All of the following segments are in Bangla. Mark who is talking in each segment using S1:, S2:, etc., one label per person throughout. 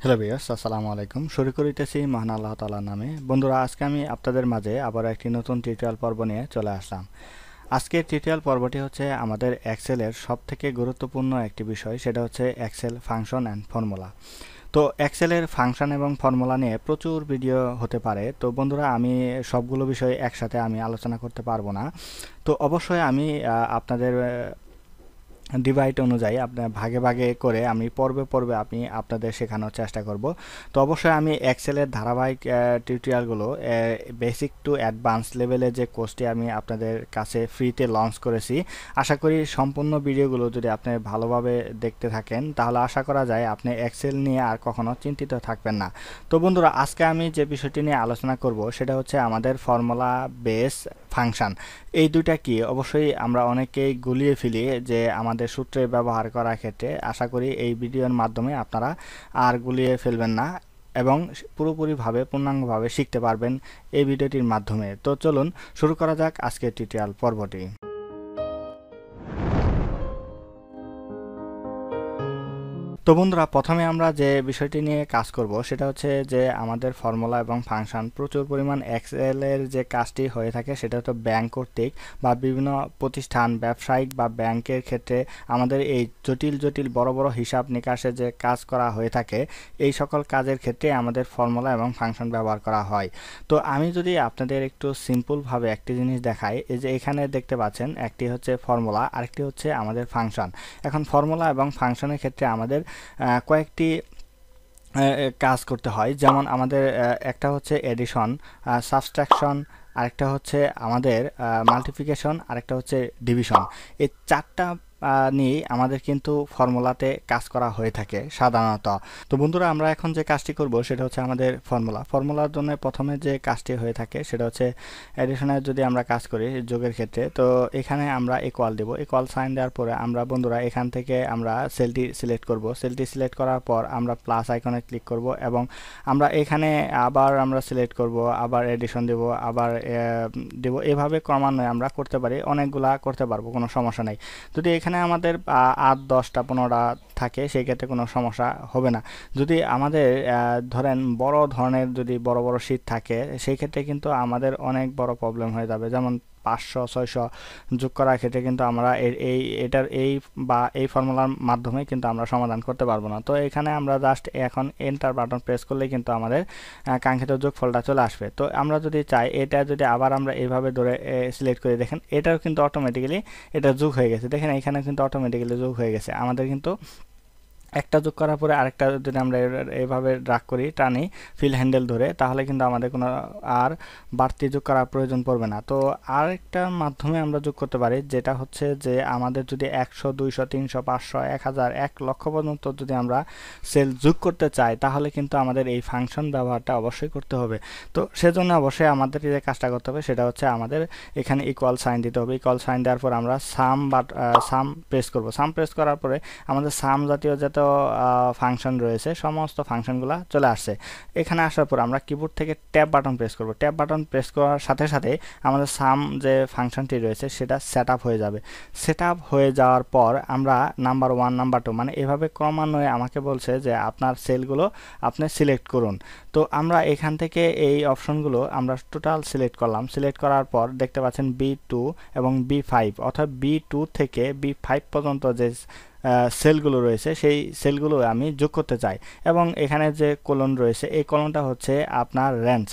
S1: হ্যালো ভিউয়ার্স, আসসালামু আলাইকুম। শুরু করিতেছি মহান আল্লাহ তাআলার নামে। বন্ধুরা, আজকে আমি আপনাদের মাঝে আবার একটি নতুন টিউটোরিয়াল পর্ব নিয়ে চলে আসলাম। আজকের টিউটোরিয়াল পর্বটি হচ্ছে আমাদের এক্সেলের সবথেকে গুরুত্বপূর্ণ একটি বিষয়, সেটা হচ্ছে এক্সেল ফাংশন অ্যান্ড ফর্মুলা। তো এক্সেলের ফাংশন এবং ফর্মুলা নিয়ে প্রচুর ভিডিও হতে পারে। তো বন্ধুরা, আমি সবগুলো বিষয় একসাথে আমি আলোচনা করতে পারবো না। তো অবশ্যই আমি আপনাদের ডিভাইড অনুযায়ী আপনার ভাগে ভাগে করে আমি পর্বে পর্বে আমি আপনাদের শেখানোর চেষ্টা করব। তো অবশ্যই আমি এক্সেলের ধারাবাহিক টিউটোরিয়ালগুলো বেসিক টু অ্যাডভান্স লেভেলে যে কোর্সটি আমি আপনাদের কাছে ফ্রিতে লঞ্চ করেছি, আশা করি সম্পূর্ণ ভিডিওগুলো যদি আপনি ভালোভাবে দেখতে থাকেন তাহলে আশা করা যায় আপনি এক্সেল নিয়ে আর কখনো চিন্তিত থাকবেন না। তো বন্ধুরা, আজকে আমি যে বিষয়টি নিয়ে আলোচনা করব সেটা হচ্ছে আমাদের ফর্মুলা বেস ফাংশন। এই দুইটা কি অবশ্যই আমরা অনেকেই গুলিয়ে ফেলি যে আমাদের সূত্রে ব্যবহার করার ক্ষেত্রে। আশা করি এই ভিডিওর মাধ্যমে আপনারা আর গুলিয়ে ফেলবেন না এবং পুরোপুরিভাবে পূর্ণাঙ্গভাবে শিখতে পারবেন এই ভিডিওটির মাধ্যমে। তো চলুন শুরু করা যাক আজকের টিউটোরিয়াল পর্বটি। তো বন্ধুরা, প্রথমে আমরা যে বিষয়টি নিয়ে কাজ করব সেটা হচ্ছে যে আমাদের ফর্মুলা এবং ফাংশন প্রচুর পরিমাণ এক্সেলের যে কাজটি হয়ে থাকে সেটা হচ্ছে ব্যাংক কর্তৃক বা বিভিন্ন প্রতিষ্ঠান, ব্যবসায়িক বা ব্যাংকের ক্ষেত্রে আমাদের এই জটিল জটিল বড় বড় হিসাব নিকাশে যে কাজ করা হয়ে থাকে, এই সকল কাজের ক্ষেত্রে আমাদের ফর্মুলা এবং ফাংশন ব্যবহার করা হয়। তো আমি যদি আপনাদের একটু সিম্পলভাবে একটি জিনিস দেখাই, এই যে এখানে দেখতে পাচ্ছেন একটি হচ্ছে ফর্মুলা, আরেকটি হচ্ছে আমাদের ফাংশন। এখন ফর্মুলা এবং ফাংশনের ক্ষেত্রে আমাদের কয়েকটি কাজ করতে হয়। যেমন আমাদের একটা হচ্ছে এডিশন, সাবট্রাকশন, আরেকটা হচ্ছে আমাদের মাল্টিপ্লিকেশন, আরেকটা হচ্ছে ডিভিশন। এই চারটা নিয়েই আমাদের কিন্তু ফর্মুলাতে কাজ করা হয়ে থাকে সাধারণত। তো বন্ধুরা, আমরা এখন যে কাজটি করব সেটা হচ্ছে আমাদের ফর্মুলার জন্য প্রথমে যে কাজটি হয়ে থাকে সেটা হচ্ছে এডিশনের যদি আমরা কাজ করি যোগের ক্ষেত্রে, তো এখানে আমরা ইকুয়াল দেব। ইকুয়াল সাইন দেওয়ার পরে আমরা বন্ধুরা এখান থেকে আমরা সেলটি সিলেক্ট করব। সেলটি সিলেক্ট করার পর আমরা প্লাস আইকনে ক্লিক করব এবং আমরা এখানে আবার আমরা সিলেক্ট করব, আবার এডিশন দেব, আবার দেব। এভাবে ক্রমান্বয়ে আমরা করতে পারি, অনেকগুলা করতে পারবো, কোনো সমস্যা নেই। যদি এখানে আমাদের 8, 10টা, 15টা থাকে সেই ক্ষেত্রে কোনো সমস্যা হবে না। যদি আমাদের ধরেন বড় ধরনের যদি বড় বড় শীট থাকে সেই ক্ষেত্রে কিন্তু আমাদের অনেক বড় প্রবলেম হয়ে যাবে। যেমন 500, 600 যোগ করার ক্ষেত্রে কিন্তু আমরা এটার এই ফর্মুলার মাধ্যমে কিন্তু আমরা সমাধান করতে পারবো না। তো এখানে আমরা জাস্ট এখন এন্টার বাটন প্রেস করলেই কিন্তু আমাদের কাঙ্ক্ষিত যোগফলটা চলে আসবে। তো আমরা যদি চাই এটা যদি আবার আমরা এইভাবে ধরে সিলেক্ট করে দেখেন, এটাও কিন্তু অটোমেটিক্যালি এটা যোগ হয়ে গেছে। দেখেন এখানে কিন্তু অটোমেটিক্যালি যোগ হয়ে গেছে। আমাদের কিন্তু একটা যোগ করার পরে আরেকটা যদি আমরা এইভাবে ড্রাগ করি, টানি ফিল হ্যান্ডেল ধরে, তাহলে কিন্তু আমাদের কোনো আর বাড়তি যোগ করার প্রয়োজন পড়বে না। তো আরেকটার মাধ্যমে আমরা যোগ করতে পারি, যেটা হচ্ছে যে আমাদের যদি 100, 200, 300, 500, 1000, 1 লক্ষ পর্যন্ত যদি আমরা সেল যোগ করতে চাই তাহলে কিন্তু আমাদের এই ফাংশন ব্যবহারটা অবশ্যই করতে হবে। তো সেজন্য অবশ্যই আমাদের যে কাজটা করতে হবে সেটা হচ্ছে আমাদের এখানে ইকুয়াল সাইন দিতে হবে। ইকুয়াল সাইন দেওয়ার পর আমরা সাম প্রেস করব। সাম প্রেস করার পরে আমাদের সাম জাতীয় যত ফাংশন রয়েছে সমস্ত ফাংশনগুলো চলে আসছে। এখানে আসার পর আমরা কিবোর্ড থেকে ট্যাব বাটন প্রেস করব। ট্যাব বাটন প্রেস করার সাথে সাথে আমাদের সাম যে ফাংশনটি রয়েছে সেটা সেট আপ হয়ে যাবে। সেট আপ হয়ে যাওয়ার পর আমরা নাম্বার 1, নাম্বার 2 মানে এভাবে ক্রমান্বয়ে আমাকে বলছে যে আপনার সেলগুলো আপনি সিলেক্ট করুন। তো আমরা এখান থেকে এই অপশনগুলো আমরা টোটাল সিলেক্ট করলাম। সিলেক্ট করার পর দেখতে পাচ্ছেন B2 এবং B5, অর্থাৎ B2 থেকে B5 পর্যন্ত যে সেলগুলো রয়েছে সেই সেলগুলো আমি যোগ করতে চাই। এবং এখানে যে কলন রয়েছে এই কলনটা হচ্ছে আপনার রেঞ্জ।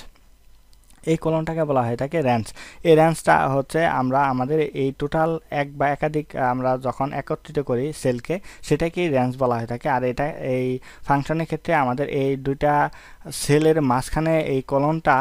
S1: এই কলনটাকে বলা হয়ে থাকে রেঞ্জ। এই রেঞ্জটা হচ্ছে আমরা আমাদের এই টোটাল এক বা একাধিক আমরা যখন একত্রিত করি সেলকে, সেটাকেই রেঞ্জ বলা হয়ে থাকে। আর এটা এই ফাংশনের ক্ষেত্রে আমাদের এই দুইটা সেলের মাঝখানে এই কলনটা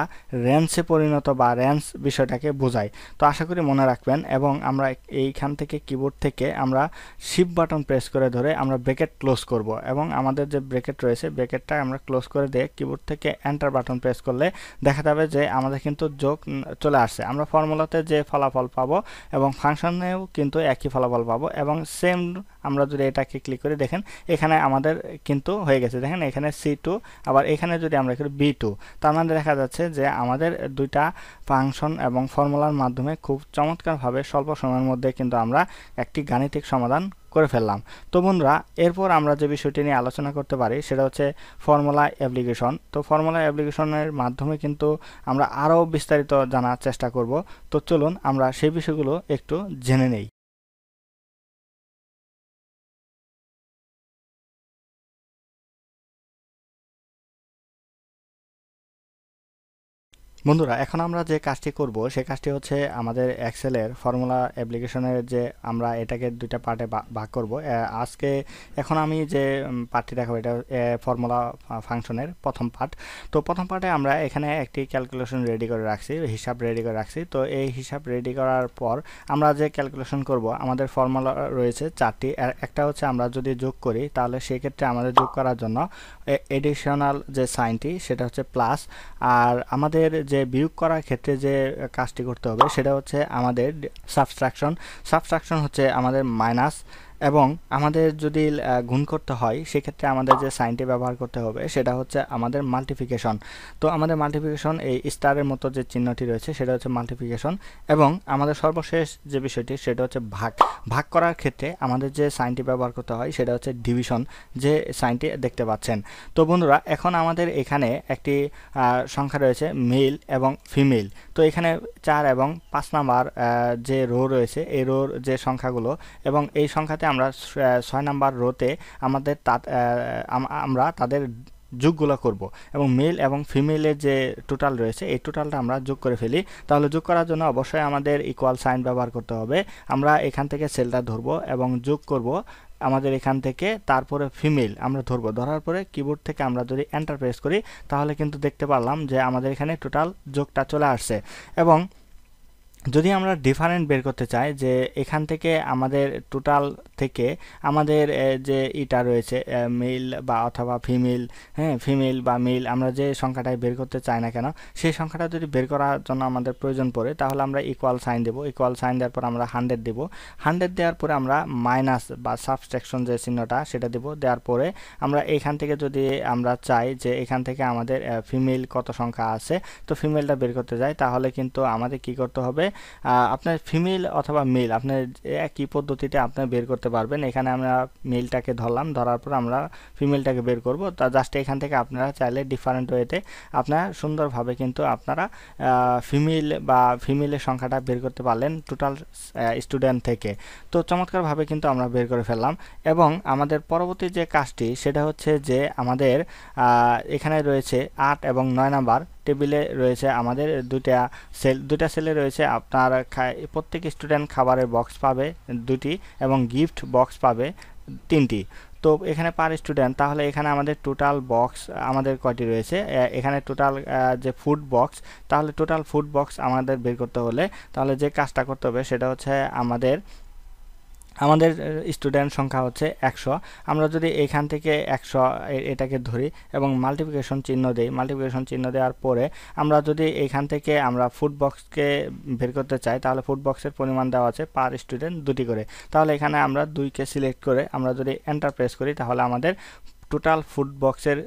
S1: রেঞ্জে পরিণত বা রেঞ্জ বিষয়টাকে বোঝায়। তো আশা করি মনে রাখবেন। এবং আমরা এইখান থেকে কিবোর্ড থেকে আমরা শিফট বাটন প্রেস করে ধরে আমরা ব্র্যাকেট ক্লোজ করব এবং আমাদের যে ব্র্যাকেট রয়েছে ব্র্যাকেটটা আমরা ক্লোজ করে দিয়ে কিবোর্ড থেকে এন্টার বাটন প্রেস করলে দেখা যাবে যে আমাদের কিন্তু যোগ চলে আসছে। আমরা ফর্মুলাতে যে ফলাফল পাবো এবং ফাংশনেও কিন্তু একই ফলাফল পাবো এবং সেম আমরা যদি এটাকে ক্লিক করে দেখেন এখানে আমাদের কিন্তু হয়ে গেছে। দেখেন এখানে C2, আবার এখানে যদি আমরা করি B2, তার মানে দেখা যাচ্ছে যে আমাদের দুইটা ফাংশন এবং ফর্মুলার মাধ্যমে খুব চমৎকারভাবে স্বল্প সময়ের মধ্যে কিন্তু আমরা একটি গাণিতিক সমাধান করে ফেললাম। তো বন্ধুরা এরপর আমরা যে বিষয়টি নিয়ে আলোচনা করতে পারি সেটা হচ্ছে ফর্মুলা অ্যাপ্লিকেশন। তো ফর্মুলা অ্যাপ্লিকেশনের মাধ্যমে কিন্তু আমরা আরও বিস্তারিত জানার চেষ্টা করব। তো চলুন আমরা সেই বিষয়গুলো একটু জেনে নেই। বন্ধুরা এখন আমরা যে কাজটি করব সেই কাজটি হচ্ছে আমাদের এক্সেলের ফর্মুলা অ্যাপ্লিকেশনের যে আমরা এটাকে দুইটা পার্টে ভাগ করব। আজকে এখন আমি যে পার্টটি দেখাবো এটা ফর্মুলা ফাংশনের প্রথম পার্ট। তো প্রথম পার্টে আমরা এখানে একটি ক্যালকুলেশন রেডি করে রাখছি, হিসাব রেডি করে রাখছি। তো এই হিসাব রেডি করার পর আমরা যে ক্যালকুলেশন করব আমাদের ফর্মুলা রয়েছে চারটি। একটা হচ্ছে আমরা যদি যোগ করি তাহলে সেক্ষেত্রে আমাদের যোগ করার জন্য এডিশনাল যে সাইনটি সেটা হচ্ছে প্লাস, আর আমাদের যে বিয়োগ করার ক্ষেত্রে যে কাজটি করতে হবে সেটা হচ্ছে আমাদের সাবট্রাকশন হচ্ছে আমাদের মাইনাস, এবং আমাদের যদি গুণ করতে হয় সেক্ষেত্রে আমাদের যে সাইনটি ব্যবহার করতে হবে সেটা হচ্ছে আমাদের মাল্টিপ্লিকেশন। তো আমাদের মাল্টিপ্লিকেশন এই স্টারের মতো যে চিহ্নটি রয়েছে সেটা হচ্ছে মাল্টিপ্লিকেশন, এবং আমাদের সর্বশেষ যে বিষয়টি সেটা হচ্ছে ভাগ করার ক্ষেত্রে আমাদের যে সাইনটি ব্যবহার করতে হয় সেটা হচ্ছে ডিভিশন, যে সাইনটি দেখতে পাচ্ছেন। তো বন্ধুরা এখন আমাদের এখানে একটি সংখ্যা রয়েছে মেল এবং ফিমেল। তো এখানে 4 এবং 5 নাম্বার যে রো রয়েছে এই রোর যে সংখ্যাগুলো, এবং এই সংখ্যাতে আমরা 6 নাম্বার রোতে আমাদের আমরা তাদের যোগগুলো করব, এবং মেল এবং ফিমেলের যে টোটাল রয়েছে এই টোটালটা আমরা যোগ করে ফেলি। তাহলে যোগ করার জন্য অবশ্যই আমাদের ইকুয়াল সাইন ব্যবহার করতে হবে। আমরা এখান থেকে সেলটা ধরব এবং যোগ করব আমাদের এখান থেকে, তারপরে ফিমেল আমরা ধরবো, ধরার পরে কিবোর্ড থেকে আমরা যদি এন্টার প্রেস করি তাহলে কিন্তু দেখতে পারলাম যে আমাদের এখানে টোটাল যোগটা চলে আসছে। এবং যদি আমরা ডিফারেন্ট বের করতে চাই যে এখান থেকে আমাদের টোটাল থেকে আমাদের যে ইটা রয়েছে মেল বা অথবা ফিমেল, হ্যাঁ ফিমেল বা মেল, আমরা যে সংখ্যাটাই বের করতে চাই না কেন সেই সংখ্যাটা যদি বের করার জন্য আমাদের প্রয়োজন পড়ে তাহলে আমরা ইকুয়াল সাইন দেব। ইকুয়াল সাইন দেওয়ার পর আমরা 100 দেব। 100 দেওয়ার পরে আমরা মাইনাস বা সাবট্রাকশন যে চিহ্নটা সেটা দেব। দেওয়ার পরে আমরা এখান থেকে যদি আমরা চাই যে এখান থেকে আমাদের ফিমেল কত সংখ্যা আছে তো ফিমেলটা বের করতে যাই, তাহলে কিন্তু আমাদের কি করতে হবে, আপনার ফিমেল অথবা মেল আপনার একই পদ্ধতিতে আপনি বের করতে পারবেন। এখানে আমরা মেলটাকে ধরলাম, ধরার পর আমরা ফিমেলটাকে বের করব। তা জাস্ট এখান থেকে আপনারা চাইলে ডিফারেন্ট ওয়েতে আপনারা সুন্দরভাবে কিন্তু আপনারা ফিমেল বা ফিমেলের সংখ্যাটা বের করতে পারলেন টোটাল স্টুডেন্ট থেকে। তো চমৎকারভাবে কিন্তু আমরা বের করে ফেললাম। এবং আমাদের পরবর্তী যে কাজটি সেটা হচ্ছে যে আমাদের এখানে রয়েছে 8 এবং 9 নাম্বার টেবিলে রয়েছে আমাদের দুইটা সেলে রয়েছে আপনার প্রত্যেক স্টুডেন্ট খাবারের বক্স পাবে 2টি এবং গিফট বক্স পাবে 3টি। তো এখানে পার স্টুডেন্ট, তাহলে এখানে আমাদের টোটাল বক্স আমাদের কয়টি রয়েছে, এখানে টোটাল যে ফুড বক্স, তাহলে টোটাল ফুড বক্স আমাদের বের করতে হলে তাহলে যে কাজটা করতে হবে সেটা হচ্ছে আমাদের স্টুডেন্ট সংখ্যা হচ্ছে 100। আমরা যদি এখান থেকে 100 এটাকে ধরি এবং মাল্টিপ্লিকেশন চিহ্ন দেই, মাল্টিপ্লিকেশন চিহ্ন দেওয়ার পরে আমরা যদি এখান থেকে আমরা ফুড বক্সকে বের করতে চাই তাহলে ফুড বক্সের পরিমাণ দেওয়া আছে পার স্টুডেন্ট 2টি করে। তাহলে এখানে আমরা 2কে সিলেক্ট করে আমরা যদি এন্টার প্রেস করি তাহলে আমাদের টোটাল ফুড বক্সের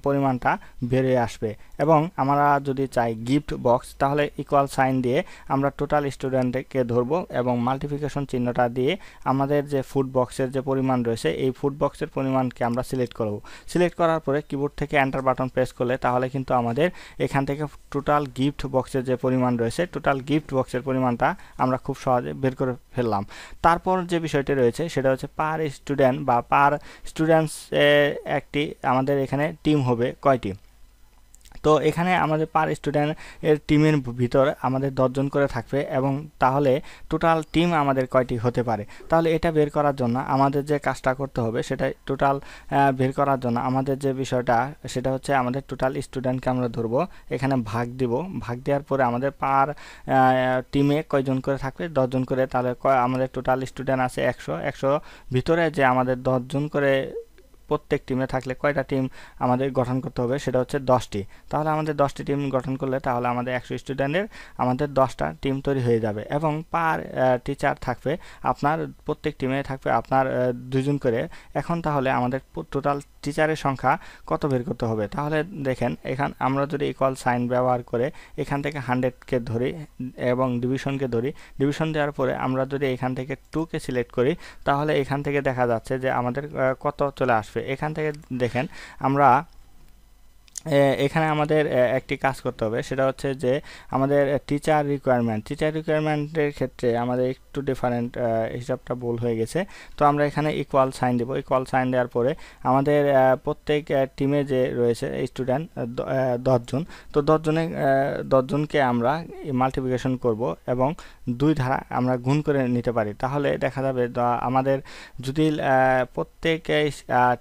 S1: পরিমাণটা বেরিয়ে আসবে। এবং আমরা যদি চাই গিফট বক্স তাহলে ইকুয়াল সাইন দিয়ে আমরা টোটাল স্টুডেন্টকে ধরবো এবং মাল্টিপ্লিকেশন চিহ্নটা দিয়ে আমাদের যে ফুড বক্সের যে পরিমাণ রয়েছে এই ফুড বক্সের পরিমাণকে আমরা সিলেক্ট করব। সিলেক্ট করার পরে কিবোর্ড থেকে এন্টার বাটন প্রেস করলে তাহলে কিন্তু আমাদের এখান থেকে টোটাল গিফট বক্সের যে পরিমাণ রয়েছে টোটাল গিফট বক্সের পরিমাণটা আমরা খুব সহজে বের করে ফেললাম। তারপর যে বিষয়টি রয়েছে সেটা হচ্ছে পার স্টুডেন্ট বা পার স্টুডেন্টস একটি আমাদের এখানে টিম হবে কয়টি। তো এখানে আমাদের পার স্টুডেন্ট এর টিমের ভিতর আমাদের 10 জন করে থাকবে, এবং তাহলে টোটাল টিম আমাদের কয়টি হতে পারে। তাহলে এটা বের করার জন্য আমাদের যে কাজটা করতে হবে সেটা টোটাল বের করার জন্য আমাদের যে বিষয়টা সেটা হচ্ছে আমাদের টোটাল স্টুডেন্টকে আমরা ধরবো, এখানে ভাগ দিব। ভাগ দেওয়ার পরে আমাদের পার টিমে কয়জন করে থাকবে 10 জন করে। তাহলে আমাদের টোটাল স্টুডেন্ট আছে 100 ভিতরে যে আমাদের 10 জন করে প্রত্যেক টিমে থাকলে কয়টা টিম আমাদের গঠন করতে হবে সেটা হচ্ছে 10টি। তাহলে আমাদের 10টি টিম গঠন করলে তাহলে আমাদের 100 স্টুডেন্টের আমাদের 10টা টিম তৈরি হয়ে যাবে। এবং পার টিচার থাকবে আপনার প্রত্যেক টিমে থাকবে আপনার 2 জন করে। এখন তাহলে আমাদের টোটাল টিচারের সংখ্যা কত বের করতে হবে। তাহলে দেখেন এখান আমরা যদি ইকুয়াল সাইন ব্যবহার করে এখান থেকে 100কে ধরি এবং ডিভিশনকে ধরি, ডিভিশন দেওয়ার পরে আমরা যদি এখান থেকে 2কে সিলেক্ট করি তাহলে এখান থেকে দেখা যাচ্ছে যে আমাদের কত চলে আসবে। এখান থেকে দেখেন আমরা এখানে আমাদের একটি কাজ করতে হবে, সেটা হচ্ছে যে আমাদের টিচার রিকোয়ারমেন্টের ক্ষেত্রে আমাদের একটু ডিফারেন্ট হিসাবটা ভুল হয়ে গেছে। তো আমরা এখানে ইকুয়াল সাইন দেব। ইকুয়াল সাইন দেওয়ার পরে আমাদের প্রত্যেক টিমে যে রয়েছে স্টুডেন্ট 10 জন, তো 10 জনকে আমরা মাল্টিপ্লিকেশন করব এবং 2 দ্বারা আমরা গুণ করে নিতে পারি। তাহলে দেখা যাবে আমাদের যদি প্রত্যেক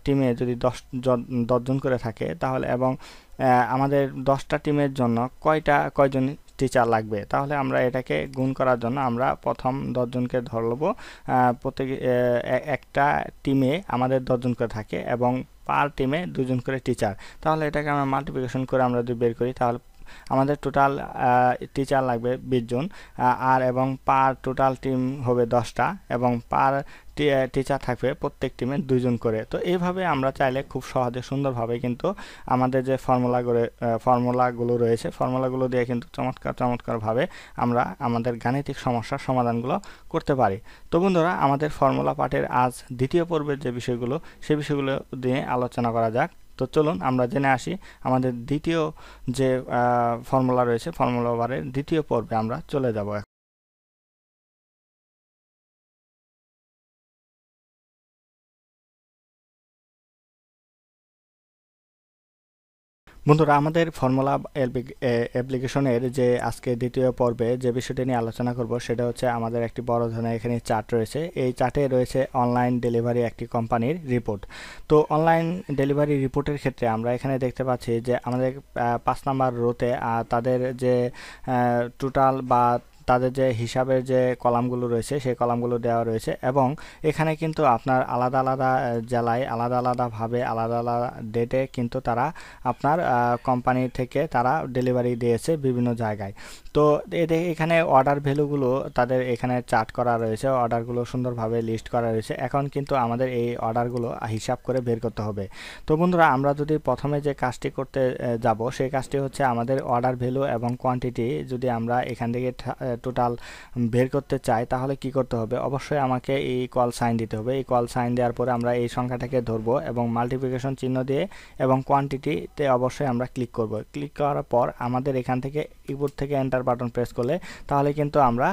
S1: টিমে যদি 10 জন করে থাকে তাহলে এবং আমাদের 10টা টিমের জন্য কয়জন টিচার লাগবে। তাহলে আমরা এটাকে গুণ করার জন্য আমরা প্রথম 10 জনকে ধরব। প্রত্যেক একটা টিমে আমাদের 10 জন করে থাকে এবং পার টিমে 2 জন করে টিচার। তাহলে এটাকে আমরা মাল্টিপ্লিকেশন করে আমরা যদি বের করি তাহলে আমাদের টোটাল টিচার লাগবে 20 জন আর এবং পার টোটাল টিম হবে 10টা এবং পার টিচার থাকবে প্রত্যেক টিমে 2 জন করে। তো এইভাবে আমরা চাইলে খুব সহজে সুন্দরভাবে কিন্তু আমাদের যে ফর্মুলাগুলো রয়েছে ফর্মুলাগুলো দিয়ে কিন্তু চমৎকারভাবে আমরা আমাদের গাণিতিক সমস্যার সমাধানগুলো করতে পারি। তো বন্ধুরা, আমাদের ফর্মুলা পাঠের আজ দ্বিতীয় পর্বের যে বিষয়গুলো সেই বিষয়গুলো নিয়ে আলোচনা করা যাক। তো চলুন আমরা জেনে আসি আমাদের দ্বিতীয় যে ফর্মুলা রয়েছে ফর্মুলা বারের দ্বিতীয় পর্বে আমরা চলে যাব। বন্ধুরা, আমাদের ফর্মুলা অ্যাপ্লিকেশনের যে আজকে দ্বিতীয় পর্বে যে বিষয়টি নিয়ে আলোচনা করব সেটা হচ্ছে আমাদের একটি বড় ধরনের এখানে চার্ট রয়েছে। এই চার্টে রয়েছে অনলাইন ডেলিভারি একটি কোম্পানির রিপোর্ট। তো অনলাইন ডেলিভারি রিপোর্টের ক্ষেত্রে আমরা এখানে দেখতে পাচ্ছি যে আমাদের 5 নাম্বার রোতে তাদের যে টোটাল বা তাদের যে হিসাবের যে কলামগুলো রয়েছে সেই কলামগুলো দেওয়া রয়েছে এবং এখানে কিন্তু আপনার আলাদা আলাদা জেলায় আলাদাভাবে আলাদা ডেটে কিন্তু তারা আপনার কোম্পানি থেকে তারা ডেলিভারি দিয়েছে বিভিন্ন জায়গায়। তো এখানে অর্ডার ভ্যালুগুলো তাদের এখানে চার্ট করা রয়েছে, অর্ডারগুলো সুন্দরভাবে লিস্ট করা রয়েছে। এখন কিন্তু আমাদের এই অর্ডারগুলো হিসাব করে বের করতে হবে। তো বন্ধুরা, আমরা যদি প্রথমে যে কাজটি করতে যাব সেই কাজটি হচ্ছে আমাদের অর্ডার ভ্যালু এবং কোয়ান্টিটি যদি আমরা এখান থেকে টোটাল বের করতে চাই তাহলে কি করতে হবে, অবশ্যই আমাকে এই ইকুয়াল সাইন দিতে হবে। ইকুয়াল সাইন দেওয়ার পরে আমরা এই সংখ্যাটাকে ধরবো এবং মাল্টিপ্লিকেশন চিহ্ন দিয়ে এবং কোয়ান্টিটিতে অবশ্যই আমরা ক্লিক করব। ক্লিক করার পর আমাদের এখান থেকে কিবোর্ড থেকে এন্টার বাটন প্রেস করলে তাহলে কিন্তু আমরা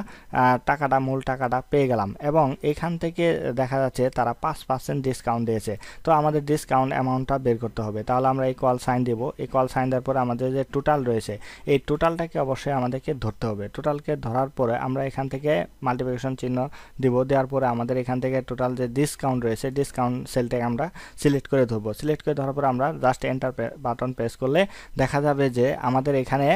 S1: মূল টাকাটা পেয়ে গেলাম এবং এখান থেকে দেখা যাচ্ছে তারা 5% ডিসকাউন্ট দিয়েছে। তো আমাদের ডিসকাউন্ট অ্যামাউন্টটা বের করতে হবে। তাহলে আমরা ইকুয়াল সাইন দেব। ইকুয়াল সাইন দেওয়ার পরে আমাদের যে টোটাল রয়েছে এই টোটালটাকে অবশ্যই আমাদেরকে ধরতে হবে। টোটালকে ধরার পরে আমরা এখান থেকে মাল্টিপ্লিকেশন চিহ্ন দিব। দেওয়ার পরে আমাদের এখান থেকে টোটাল যে ডিসকাউন্ট রয়েছে ডিসকাউন্ট সেলটাকে আমরা সিলেক্ট করে ধরবো। সিলেক্ট করে ধরার পরে আমরা জাস্ট এন্টার বাটন প্রেস করলে দেখা যাবে যে আমাদের এখানে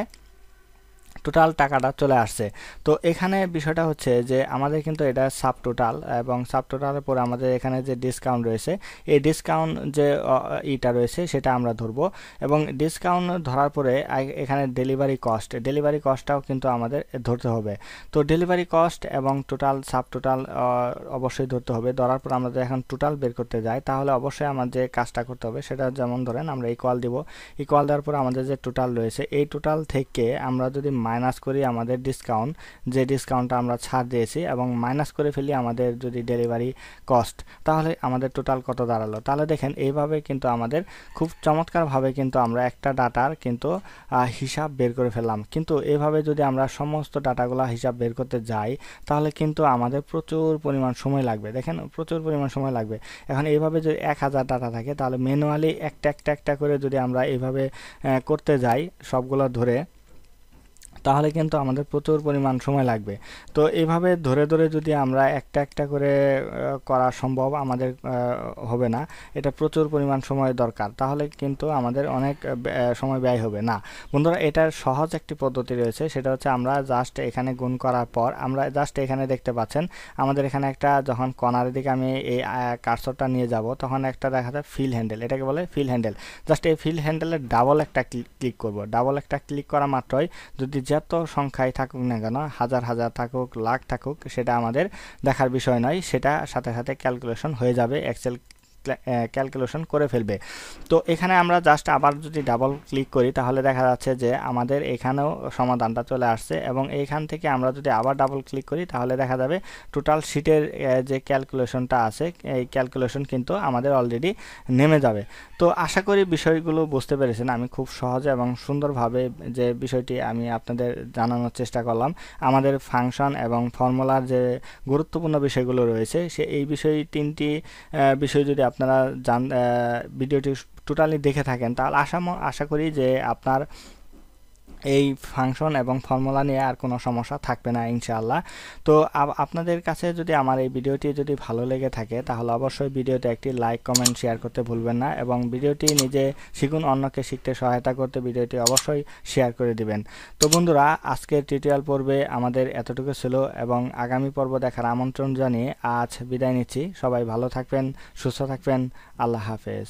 S1: টোটাল টাকাটা চলে আসছে। তো এখানে বিষয়টা হচ্ছে যে আমাদের কিন্তু এটা সাব টোটাল এবং সাব টোটালের পরে আমাদের এখানে যে ডিসকাউন্ট রয়েছে এই ডিসকাউন্ট যে ইটা রয়েছে সেটা আমরা ধরবো এবং ডিসকাউন্ট ধরার পরে এখানে ডেলিভারি কস্টটাও কিন্তু আমাদের ধরতে হবে। তো ডেলিভারি কস্ট এবং টোটাল সাব টোটাল অবশ্যই ধরতে হবে। ধরার পর আমরা এখন টোটাল বের করতে যাই তাহলে অবশ্যই আমাদের যে কাজটা করতে হবে সেটা যেমন ধরেন আমরা ইকুয়াল দিব। ইকুয়াল দেওয়ার পর আমাদের যে টোটাল রয়েছে এই টোটাল থেকে আমরা যদি মাইনাস করি আমাদের যে ডিসকাউন্টটা আমরা ছাড় দিয়েছি এবং মাইনাস করে ফেলি আমাদের যদি ডেলিভারি কস্ট, তাহলে আমাদের টোটাল কত দাঁড়ালো। তাহলে দেখেন এইভাবে কিন্তু আমাদের খুব চমৎকারভাবে কিন্তু আমরা একটা ডাটার কিন্তু হিসাব বের করে ফেললাম। কিন্তু এইভাবে যদি আমরা সমস্ত ডাটাগুলো হিসাব বের করতে যাই তাহলে কিন্তু আমাদের প্রচুর পরিমাণ সময় লাগবে। দেখেন প্রচুর পরিমাণ সময় লাগবে। এখন এইভাবে যদি 1000 ডাটা থাকে তাহলে ম্যানুয়ালি একটা করে যদি আমরা এইভাবে করতে যাই সবগুলো ধরে তাহলে কিন্তু আমাদের প্রচুর পরিমাণ সময় লাগবে। তো এইভাবে ধরে যদি আমরা একটা করে করা সম্ভব আমাদের হবে না, এটা প্রচুর পরিমাণ সময় দরকার, তাহলে কিন্তু আমাদের অনেক সময় ব্যয় হবে না। বন্ধুরা, এটার সহজ একটি পদ্ধতি রয়েছে, সেটা হচ্ছে আমরা জাস্ট এখানে গুণ করার পর আমরা জাস্ট এখানে দেখতে পাচ্ছেন আমাদের এখানে একটা যখন কর্নারের দিকে আমি এই কার্সরটা নিয়ে যাব তখন একটা দেখা যায় ফিল হ্যান্ডেল, এটাকে বলে ফিল হ্যান্ডেল। জাস্ট এই ফিল হ্যান্ডেলের ডাবল একটা ক্লিক করব। ডাবল একটা ক্লিক করা মাত্রই যদি যত সংখ্যায় থাকুক না কেন, হাজার থাকুক লাখ থাকুক, সেটা আমাদের দেখার বিষয় নয়, সেটা সাথে সাথে ক্যালকুলেশন হয়ে যাবে এক্সেল ক্যালকুলেশন করে ফেলবে। তো এখানে আমরা জাস্ট আবার যদি ডাবল ক্লিক করি তাহলে দেখা যাচ্ছে যে আমাদের এখানেও সমাধানটা চলে আসছে, এবং এইখান থেকে আমরা যদি আবার ডাবল ক্লিক করি তাহলে দেখা যাবে টোটাল শিটের যে ক্যালকুলেশনটা আছে এই ক্যালকুলেশন কিন্তু আমাদের অলরেডি নেমে যাবে। তো আশা করি বিষয়গুলো বুঝতে পেরেছেন। আমি খুব সহজে এবং সুন্দরভাবে যে বিষয়টি আমি আপনাদের জানানোর চেষ্টা করলাম। আমাদের ফাংশন এবং ফর্মুলার যে গুরুত্বপূর্ণ বিষয়গুলো রয়েছে এই বিষয় 3টি বিষয় যদি আপনারা ভিডিওটি টোটালি দেখে থাকেন তাহলে আশা করি যে আপনার এই ফাংশন এবং ফর্মুলা নিয়ে আর কোনো সমস্যা থাকবে না ইনশাআল্লাহ। তো আপনাদের কাছে যদি আমার এই ভিডিওটি যদি ভালো লেগে থাকে তাহলে অবশ্যই ভিডিওতে একটি লাইক কমেন্ট শেয়ার করতে ভুলবেন না, এবং ভিডিওটি নিজে শিখুন, অন্যকে শিখতে সহায়তা করতে ভিডিওটি অবশ্যই শেয়ার করে দিবেন। তো বন্ধুরা, আজকের টিউটোরিয়াল পর্বে আমাদের এতটুকু ছিল, এবং আগামী পর্ব দেখার আমন্ত্রণ জানিয়ে আজ বিদায় নিচ্ছি। সবাই ভালো থাকবেন, সুস্থ থাকবেন। আল্লাহ হাফেজ।